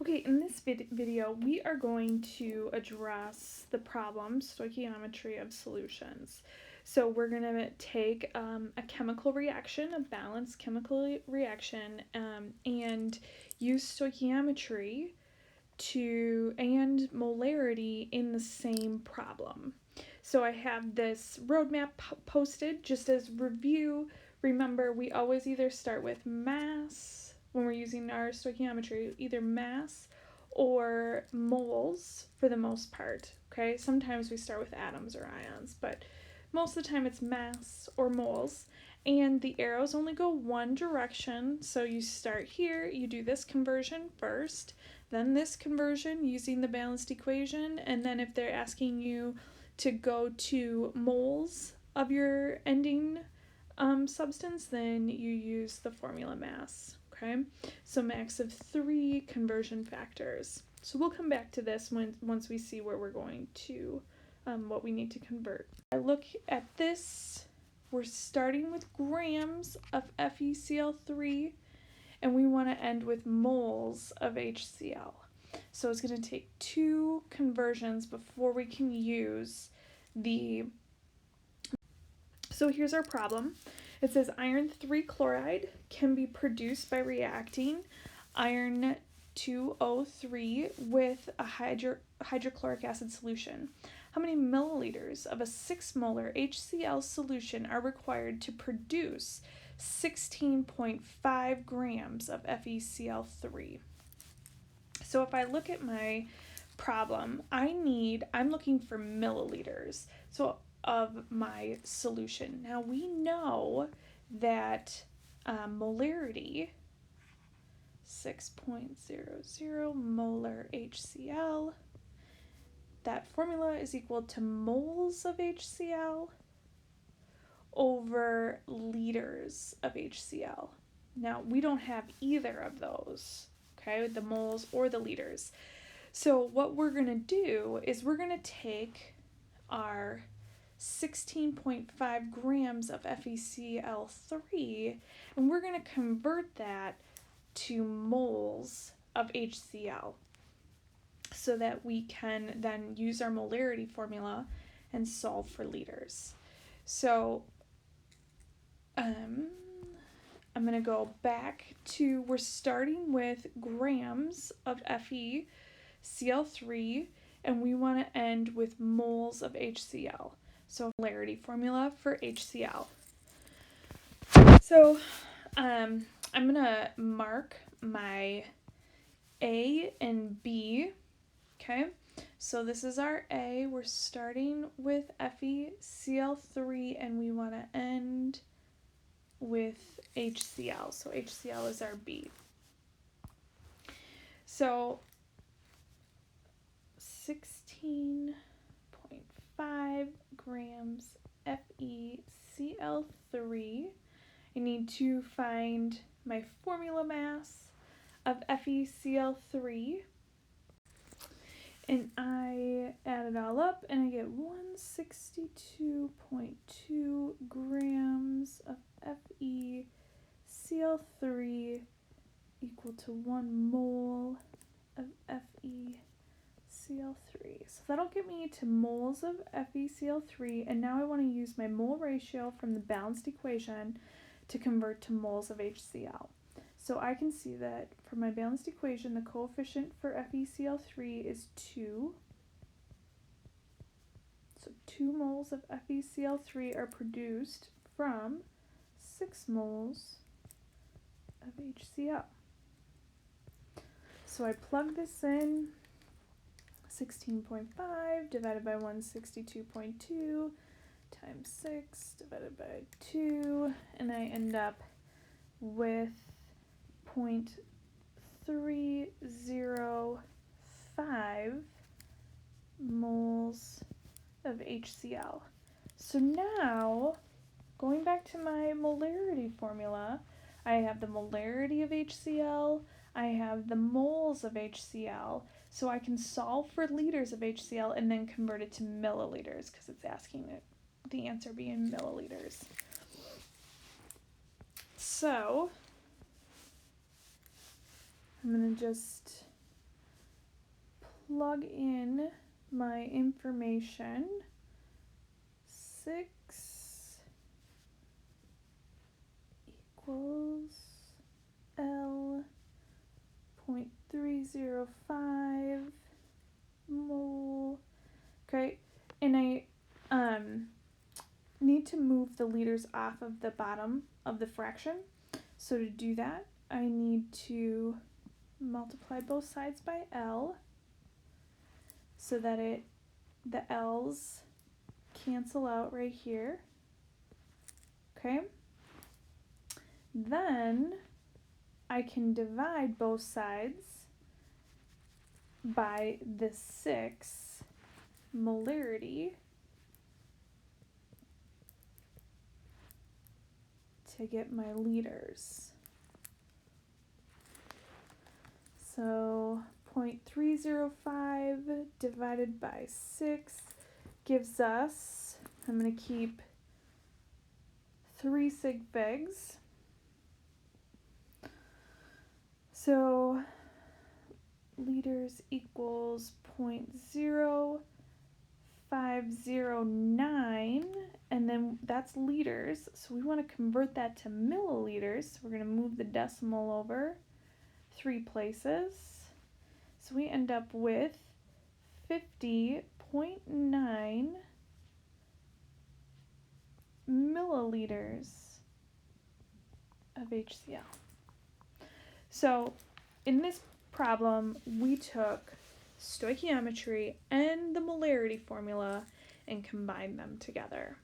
Okay, in this video, we are going to address the problem stoichiometry of solutions. So we're going to take a chemical reaction, a balanced chemical reaction, and use stoichiometry and molarity in the same problem. So I have this roadmap posted just as review. Remember, we always either start with mass when we're using our stoichiometry, either mass or moles for the most part. Okay, sometimes we start with atoms or ions, but most of the time it's mass or moles. And the arrows only go one direction, so you start here, you do this conversion first, then this conversion using the balanced equation, and then if they're asking you to go to moles of your ending substance, then you use the formula mass. Okay, so max of 3 conversion factors. So we'll come back to this once we see where we're going to, what we need to convert. I look at this, we're starting with grams of FeCl3, and we want to end with moles of HCl. So it's going to take 2 conversions before we can use the... So here's our problem. It says iron 3 chloride can be produced by reacting iron 2O3 with a hydrochloric acid solution. How many milliliters of a 6 molar HCl solution are required to produce 16.5 grams of FeCl3? So if I look at my problem, I'm looking for milliliters. So of my solution. Now we know that molarity, 6.00 molar HCl, that formula is equal to moles of HCl over liters of HCl. Now we don't have either of those, okay, the moles or the liters. So what we're going to do is we're going to take our 16.5 grams of FeCl3 and we're going to convert that to moles of HCl so that we can then use our molarity formula and solve for liters. So I'm going to go back to, we're starting with grams of FeCl3 and we want to end with moles of HCl. So molarity formula for HCl. So I'm going to mark my A and B. Okay, so this is our A. We're starting with FeCl3 and we want to end with HCl. So HCl is our B. So 16.5 grams FeCl3. I need to find my formula mass of FeCl3. And I add it all up and I get 162.2 grams of FeCl3 equal to 1 mole of FeCl3. So that'll get me to moles of FeCl3, and now I want to use my mole ratio from the balanced equation to convert to moles of HCl. So I can see that for my balanced equation, the coefficient for FeCl3 is 2. So 2 moles of FeCl3 are produced from 6 moles of HCl. So I plug this in, 16.5 divided by 162.2 times 6 divided by 2, and I end up with 0.305 moles of HCl. So now, going back to my molarity formula, I have the molarity of HCl, I have the moles of HCl, so I can solve for liters of HCl and then convert it to milliliters because it's asking it, the answer be in milliliters. So I'm going to just plug in my information. 6 equals L 0.305 mole. Okay, and I need to move the liters off of the bottom of the fraction. So to do that, I need to multiply both sides by L so that the L's cancel out right here. Okay. Then I can divide both sides by the 6 molarity to get my liters. So 0.305 divided by 6 gives us, I'm going to keep 3 sig figs. So liters equals 0.0509, and then that's liters, so we want to convert that to milliliters. So we're going to move the decimal over 3 places. So we end up with 50.9 milliliters of HCl. So in this problem, we took stoichiometry and the molarity formula and combined them together.